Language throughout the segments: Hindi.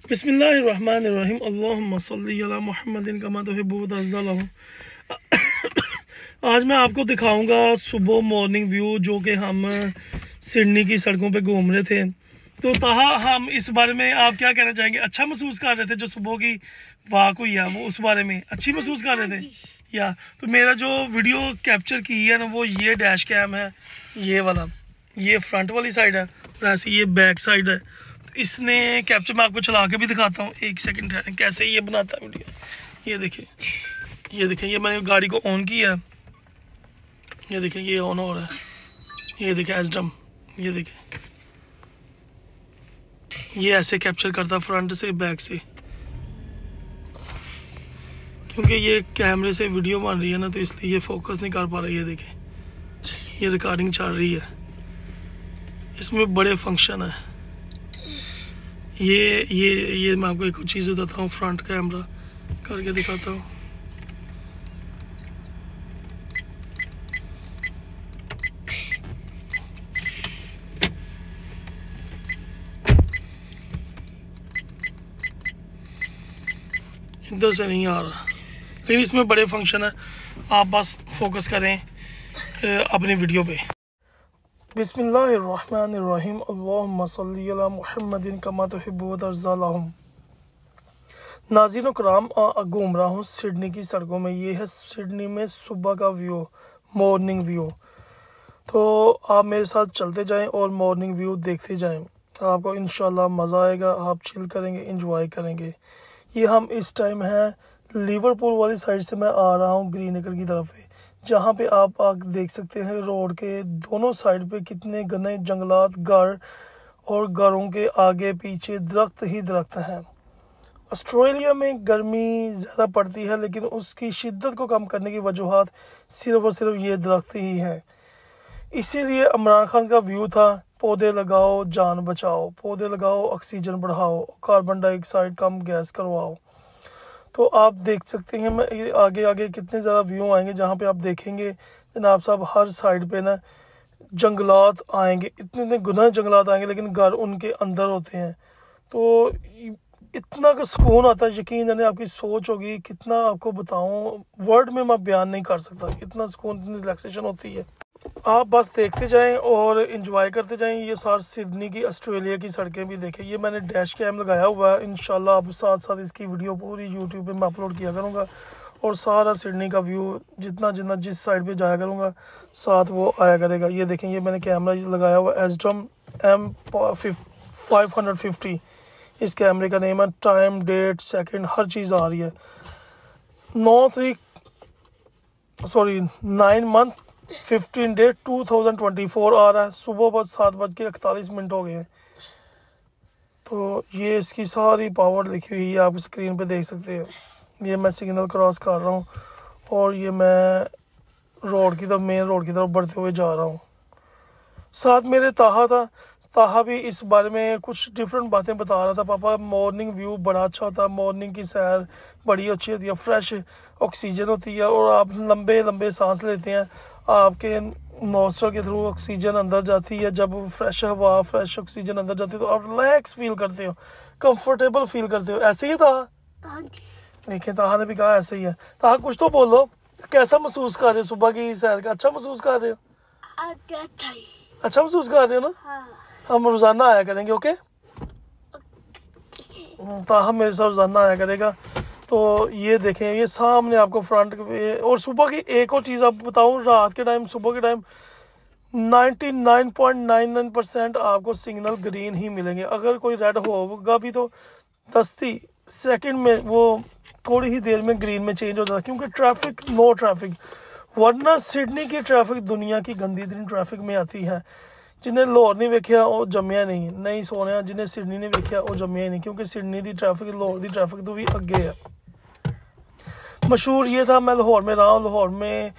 बिस्मिल्लाहिर्रहमानिर्रहीम अल्लाहुम्मा सल्ली अला मुहम्मदिन कमा तुहिब्बु व तर्ज़ा। आज मैं आपको दिखाऊंगा सुबह मॉर्निंग व्यू जो कि हम सिडनी की सड़कों पे घूम रहे थे। तो ताहा हम इस बारे में आप क्या कहना चाहेंगे? अच्छा महसूस कर रहे थे जो सुबह की वाक हुई है, वो उस बारे में अच्छी महसूस कर रहे थे या? तो मेरा जो वीडियो कैप्चर की है ना, वो ये डैश कैम है, ये वाला, ये फ्रंट वाली साइड है और ऐसे ये बैक साइड है। तो इसने कैप्चर मैं आपको चला के भी दिखाता हूँ, एक सेकंड है कैसे ये बनाता है वीडियो। ये देखिए, ये देखें, ये मैंने गाड़ी को ऑन किया, ये देखें ये ऑन हो रहा है, ये देखें एसडम, ये देखें ये ऐसे कैप्चर करता फ्रंट से बैक से, क्योंकि ये कैमरे से वीडियो बन रही है ना, तो इसलिए ये फोकस नहीं कर पा रहा है। ये देखें ये रिकॉर्डिंग चल रही है, इसमें बड़े फंक्शन है। ये मैं आपको एक चीज़ बताता हूँ, फ्रंट कैमरा करके दिखाता हूँ। इधर से नहीं आ रहा, लेकिन इसमें बड़े फंक्शन है। आप बस फोकस करें अपनी वीडियो पे। बिस्मिल्लाहिर्रहमानिर्रहीम अल्लाहुम्मा सल्ली अला मुहम्मदिन कमा तुहिब्बु व तर्ज़ा। नाज़रीन कराम, घूम रहा हूँ सिडनी की सड़कों में। ये है सिडनी में सुबह का व्यू, मॉर्निंग व्यू। तो आप मेरे साथ चलते जाएं और मॉर्निंग व्यू देखते जाएं, आपको इंशाल्लाह मज़ा आएगा। आप चिल करेंगे, इंजॉय करेंगे। ये हम इस टाइम है लिवरपूल वाली साइड से मैं आ रहा हूँ ग्रीन एक्र की तरफ है, जहाँ पे आप देख सकते हैं रोड के दोनों साइड पे कितने घने जंगलात, घर और घरों के आगे पीछे दरख्त ही दरख्त हैं। ऑस्ट्रेलिया में गर्मी ज़्यादा पड़ती है, लेकिन उसकी शिद्दत को कम करने की वजूहात सिर्फ और सिर्फ ये दरख्त ही हैं। इसीलिए इमरान खान का व्यू था, पौधे लगाओ जान बचाओ, पौधे लगाओ ऑक्सीजन बढ़ाओ, कार्बन डाइऑक्साइड कम गैस करवाओ। तो आप देख सकते हैं, मैं आगे आगे कितने ज़्यादा व्यू आएंगे, जहाँ पे आप देखेंगे जनाब साहब हर साइड पे ना जंगलात आएंगे, इतने गुना जंगलात आएंगे, लेकिन घर उनके अंदर होते हैं। तो इतना का सुकून आता है, यकीन जाने आपकी सोच होगी कितना, आपको बताऊं वर्ड में मैं बयान नहीं कर सकता, इतना सुकून, इतनी रिलैक्सेशन होती है। आप बस देखते जाएं और इंजॉय करते जाएं। ये सार सिडनी की ऑस्ट्रेलिया की सड़कें भी देखें। ये मैंने डैश कैम लगाया हुआ है, इंशाल्लाह अब साथ साथ इसकी वीडियो पूरी यूट्यूब पे मैं अपलोड किया करूँगा, और सारा सिडनी का व्यू जितना जितना जिस साइड पे जाया करूँगा साथ वो आया करेगा। ये देखें, ये मैंने कैमरा लगाया हुआ एसडम M550, इस कैमरे का नेम है। टाइम, डेट, सेकंड, हर चीज़ आ रही है। 9 मंथ 15 डे 2024 आ रहा है। सुबह बस 7:41 हो गए हैं। तो ये इसकी सारी पावर लिखी हुई है, आप स्क्रीन पे देख सकते हैं। ये मैं सिग्नल क्रॉस कर रहा हूँ और ये मैं रोड की तरफ, मेन रोड की तरफ बढ़ते हुए जा रहा हूँ। साथ मेरे ताहा था, ताहा भी इस बारे में कुछ डिफरेंट बातें बता रहा था। पापा मॉर्निंग व्यू बड़ा अच्छा होता है, मॉर्निंग की सैर बड़ी अच्छी होती है, फ्रेश ऑक्सीजन होती है और आप लंबे लंबे सांस लेते हैं, आपके नोस्ट्रल के थ्रू ऑक्सीजन अंदर जाती है। जब फ्रेश हवा, फ्रेश ऑक्सीजन अंदर जाती है तो आप रिलैक्स फील करते हो, कंफर्टेबल फील करते हो। ऐसे ही था, देखें ताहा ने भी कहा ऐसे ही है। ताहा कुछ तो बोलो, कैसा महसूस कर रहे हो सुबह की सैर का? अच्छा महसूस कर रहे हो? अच्छा महसूस कर रहे हो ना? हाँ। हम रोजाना आया करेंगे, ओके? ताहा मेरे साथ रोजाना आया करेगा। तो ये देखें, ये सामने आपको फ्रंट पे। और सुबह की एक और चीज़ आपको बताऊं, रात के टाइम, सुबह के टाइम 99.99% आपको सिग्नल ग्रीन ही मिलेंगे। अगर कोई रेड होगा भी तो 10 सेकंड में, वो थोड़ी ही देर में ग्रीन में चेंज हो जाता है, क्योंकि ट्रैफिक, नो ट्रैफिक। वरना सिडनी की ट्रैफिक दुनिया की गंदी तरीन ट्रैफिक में आती है। जिन्हें लाहौर नहीं वेख्या वो जम्मिया नहीं सोने, जिन्हें सिडनी नहीं वेख्या वो जम्मिया नहीं, क्योंकि सिडनी की ट्रैफिक लाहौर की ट्रैफिक तो भी अगे है। मशहूर ये था, मैं लाहौर में रहा हूँ, लाहौर में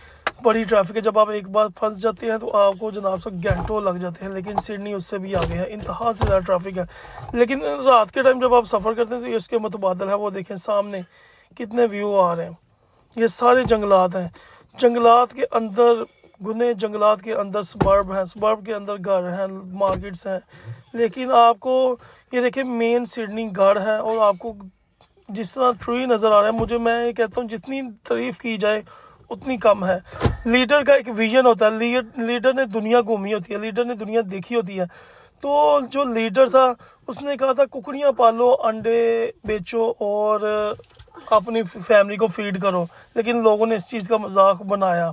बड़ी ट्रैफिक है। जब आप एक बार फंस जाते हैं तो आपको जनाब से घंटों लग जाते हैं, लेकिन सिडनी उससे भी आगे है, इंतहा से ज़्यादा ट्रैफिक है। लेकिन रात के टाइम जब आप सफ़र करते हैं तो ये उसके मुतबादल है। वो देखें सामने कितने व्यू आ रहे हैं, ये सारे जंगलात हैं। जंगलात के अंदर घने जंगलात के अंदर सबर्ब हैं, सबर्ब के अंदर घर हैं, मार्केट्स हैं, लेकिन आपको ये देखिए मेन सिडनी घर है और आपको जिस तरह ट्री नज़र आ रहा है, मुझे मैं ये कहता हूँ जितनी तारीफ़ की जाए उतनी कम है। लीडर का एक विजन होता है, लीडर ने दुनिया घूमी होती है, लीडर ने दुनिया देखी होती है। तो जो लीडर था उसने कहा था कुकड़ियाँ पालो, अंडे बेचो और अपनी फैमिली को फीड करो, लेकिन लोगों ने इस चीज़ का मजाक बनाया।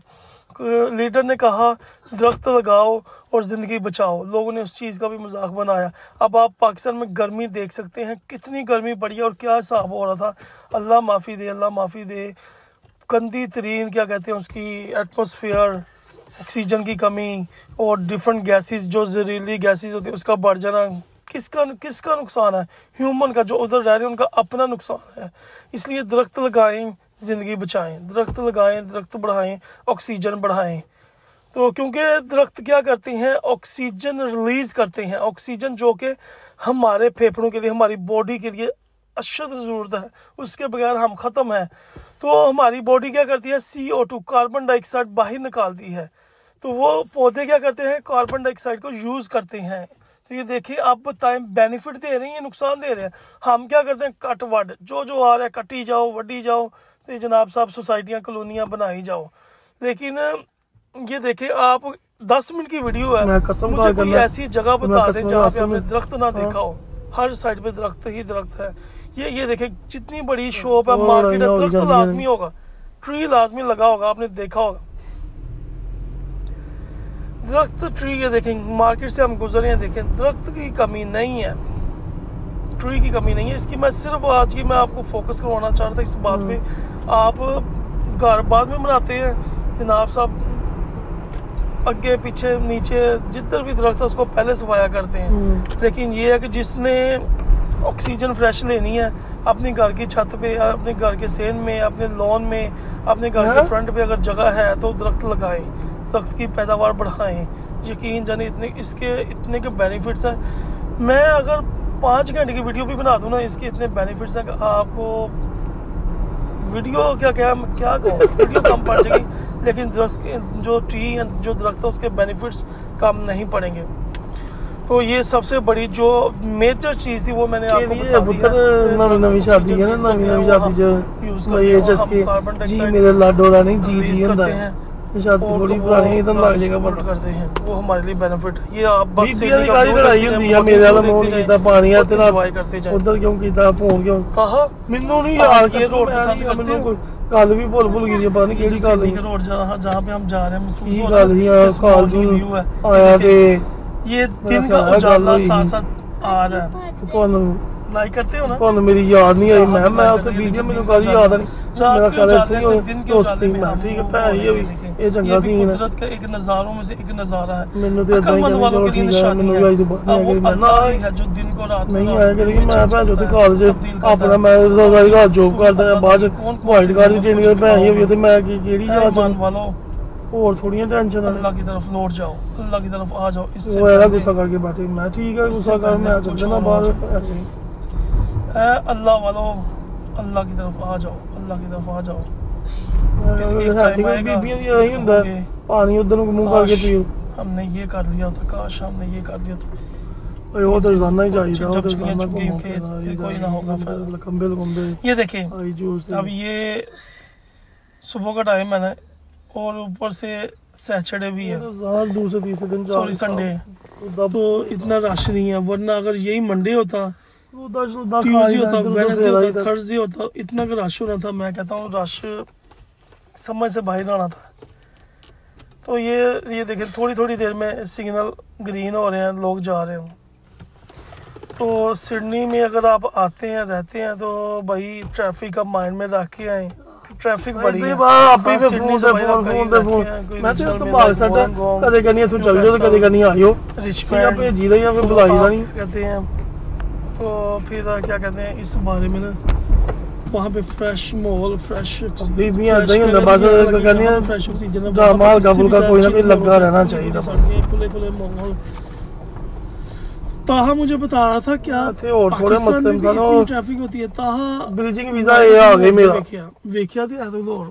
लीडर ने कहा दरख्त लगाओ और ज़िंदगी बचाओ, लोगों ने उस चीज़ का भी मजाक बनाया। अब आप पाकिस्तान में गर्मी देख सकते हैं, कितनी गर्मी पड़ी है और क्या हिसाब हो रहा था। अल्लाह माफ़ी दे, अल्लाह माफ़ी दे। गंदी तरीन क्या कहते हैं उसकी एटमॉस्फेयर, ऑक्सीजन की कमी और डिफरेंट गैसेस, जो जहरीली गैसेस होती है उसका बढ़ जाना, किसका नुकसान है? ह्यूमन का, जो उधर रह रहे हैं उनका अपना नुकसान है। इसलिए दरख्त लगाएं, ज़िंदगी बचाएं, दरख्त लगाएं, दरख्त बढ़ाएं, ऑक्सीजन बढ़ाएं। तो क्योंकि दरख्त क्या करते हैं, ऑक्सीजन रिलीज़ करते हैं, ऑक्सीजन जो कि हमारे फेफड़ों के लिए, हमारी बॉडी के लिए अशद ज़रूरत है, उसके बगैर हम ख़त्म हैं। तो हमारी बॉडी क्या करती है, CO2 कार्बन डाइऑक्साइड बाहर निकालती है। तो वो पौधे क्या करते हैं, कार्बन डाइऑक्साइड को यूज़ करते हैं। तो ये देखिए, आप बताएं बेनिफिट दे रहे हैं या नुकसान दे रहे हैं? हम क्या करते हैं, कट वड, जो आ रहा है कटी जाओ, वड्डी जाओ, तो जनाब साहब सोसाइटियाँ कॉलोनियाँ बनाई जाओ। लेकिन ये देखिए, आप 10 मिनट की वीडियो है, मुझे कोई ऐसी जगह बता दें जहाँ पे आपने दरख्त ना देखा हो। हर साइड पे दरख्त ही दरख्त है। ये देखिए जितनी बड़ी शॉप है, मार्केट है, दरख्त लाजमी होगा, ट्री लाजमी लगा होगा, आपने देखा होगा दरख्त ट्री। ये देखें, मार्केट से हम गुजरे हैं, देखें दरख्त की कमी नहीं है, ट्री की कमी नहीं है। इसकी मैं सिर्फ आज की मैं आपको फोकस करवाना चाह रहा था इस बात पे। आप घर बाद में बनाते हैं जनाब साहब, आगे पीछे नीचे जिधर भी दरख्त है उसको पहले सफाया करते हैं। लेकिन ये है कि जिसने ऑक्सीजन फ्रेश लेनी है, अपने घर की छत पे, अपने घर के सेन में, अपने लॉन में, अपने घर के फ्रंट पे अगर जगह है तो दरख्त लगाएं, दरख्त की पैदावार बढ़ाएं। यकीन जाने इतने के बेनिफिट्स हैं। मैं अगर 5 घंटे की वीडियो भी बना दूं ना, इसके इतने बेनिफिट्स हैं कि आपको वीडियो क्या कहूँ, वीडियो कम पड़ जाएगी, लेकिन जो ट्री जो दरख्त है उसके बेनिफिट्स कम नहीं पड़ेंगे। तो ये सबसे बड़ी जो मेजर चीज़ थी वो मैंने आपको बता दी। नवी शादी है ना, नवी शादी जो ये जैसे कार्बन जी मेरे लाडो रा नहीं जी करते हैं, शादी थोड़ी पुरानी एकदम लग जाएगा बंद करते हैं, वो हमारे लिए बेनिफिट है। ये आप बस से लड़ाई होती है, मेरे वाला फोन कीता पानी है तेरा उधर क्यों कीता फोन क्यों कहा मैनू नहीं याद, ये रोड पसंद कर मैनू कल भी भूल गई पता नहीं केड़ी गल है। रोड जहां पे हम जा रहे हैं महसूस हो रहा है आया ते ये दिन का उजाला साथ साथ आ रहा है। लाइक करते हो ना, तो मेरी याद नहीं आई, मैं उसे बीजी मैंने कल याद नहीं, मेरा ख्याल है दिन के उजाले में हम ठीक है। ये चंगा सीन है, कुदरत का एक नजारों में से एक नजारा है। मैंने तो अकलमंद वालों के लिए निशानी है, अल्लाह ही है जो दिन को रात नहीं आया करेगी। मैं भैन जो कॉलेज अपना मैं रोजगार जॉब करदा है, बाद वाइट कार्ड भी चेंज कर भैन ये तो मैं केड़ी याद वालों और थोड़ियां टेंशन अल्लाह की तरफ लौट जाओ, अल्लाह की तरफ आ जाओ। इससे वो ऐसा गुस्सा करके बैठे, मैं ठीक है गुस्सा कर, मैं चल जाना बाहर ऐसे अल्लाह वालों, अल्लाह की तरफ आ जाओ, अल्लाह की तरफ आ जाओ। पानी उधर मुंह करके पियो। हमने ये कर दिया था, काश हमने ये कर दिया था। वो तो रोजाना ही चाहिए, कोई ना होगा लंबे लंबे। ये देखें, अब ये सुबह का टाइम है ना, और ऊपर से सैटरडे भी है, दूसरे तीसरे दिन सॉरी संडे, तो इतना रश नहीं है। वरना अगर यही मंडे होता, ट्यूसडे होता, वेडनेसडे होता, थर्सडे होता, इतना का रश होना था। मैं कहता हूँ रश समझ से बाहर आना था। तो ये देखें, थोड़ी थोड़ी देर में सिग्नल ग्रीन हो रहे हैं, लोग जा रहे हैं। तो सिडनी में अगर आप आते हैं रहते हैं तो भाई ट्रैफिक का माइंड में रख के आए, ट्रैफिक बड़ी है। सिडनी से मैं तो बाहर सटा कदे करनी है, तू चल जाओ कदे करनी आइयो रिचमंड भेजी दा या फिर बुलाई दा नहीं कहते हैं। तो फिर क्या कहते हैं इस बारे में ना, वहाँ पे फ्रेश माहौल, फ्रेश भी आता ही होंदा, बस कहने हैं फ्रेश ऑक्सीजन माल गबल का कोई ना कोई लगा रहना चाहिए, खुले खुले माहौल। ताहा मुझे बता रहा था क्या और थोड़े मसले में ट्रैफिक होती है। ताहा ब्रिजिंग वीजा ये आ गई मेरा, देखिया तो और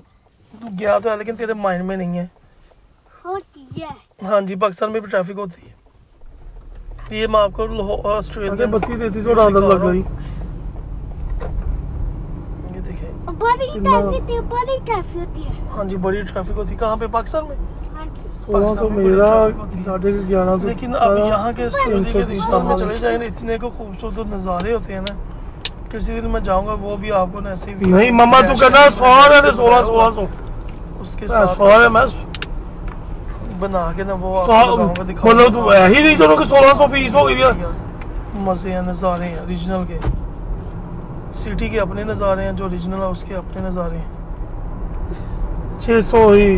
तू गया तो है लेकिन तेरे माइंड में नहीं है। होती है। हाँ जी, पाकिस्तान में भी ट्रैफिक होती है। ये मैं आपको ऑस्ट्रेलिया 32,000 लग गई। ये देखें, बड़ी ट्रैफिक होती है। हाँ जी, बड़ी ट्रैफिक होती है। कहाँ पे? पाकिस्तान में। हाँ जी। 1600 मेरा 1150। लेकिन अब यहाँ के स्टोरी के रिश्तों में चले जाएंगे, इतने को खूबसूरत नज़ारे होते हैं ना। किसी दिन मैं जाऊँगा, वो भी आपको ना ऐसे ही नहीं मम्मा तू कहना 1600 उसके साथ बना के ना वो आपको दिखाऊंगा। मतलब तू ही नहीं चलो कि 1600 पीस हो गई। मजे हैं, नज़ारे हैं ओरिजिनल के। सिटी के अपने नज़ारे हैं, जो ओरिजिनल है उसके अपने नज़ारे हैं। 600 ही।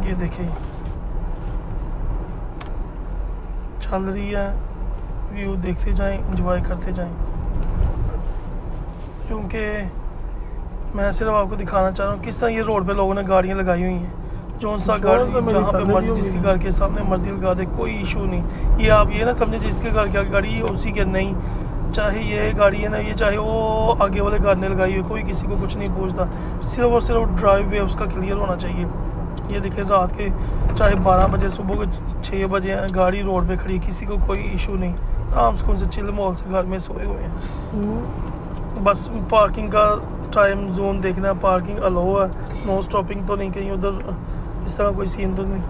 ये देखें, चल रही है, व्यू देखते जाएं, एंजॉय करते जाएं। क्योंकि मैं सिर्फ आपको दिखाना चाह रहा हूँ किस तरह ये रोड पे लोगों ने गाड़ियाँ लगाई हुई हैं। जो सा गाड़ी जहाँ पे मर्जी, जिसके घर के सामने मर्जी लगा दे, कोई इशू नहीं। ये आप ये ना समझे जिसके घर की गाड़ी है उसी के नहीं, चाहे ये गाड़ी है ना, ये चाहे वो आगे वाले घर ने लगाई हो, कोई किसी को कुछ नहीं पूछता। सिर्फ और सिर्फ ड्राइव वे उसका क्लियर होना चाहिए। ये देखें, रात के चाहे 12 बजे, सुबह के 6 बजे हैं, गाड़ी रोड पे खड़ी, किसी को कोई इशू नहीं, आराम से चिल माहौल से घर में सोए हुए हैं। बस पार्किंग का टाइम जोन देखना, पार्किंग अलाउ है, नो स्टॉपिंग तो नहीं, कहीं उधर इस तरह कोई सीन तो नहीं।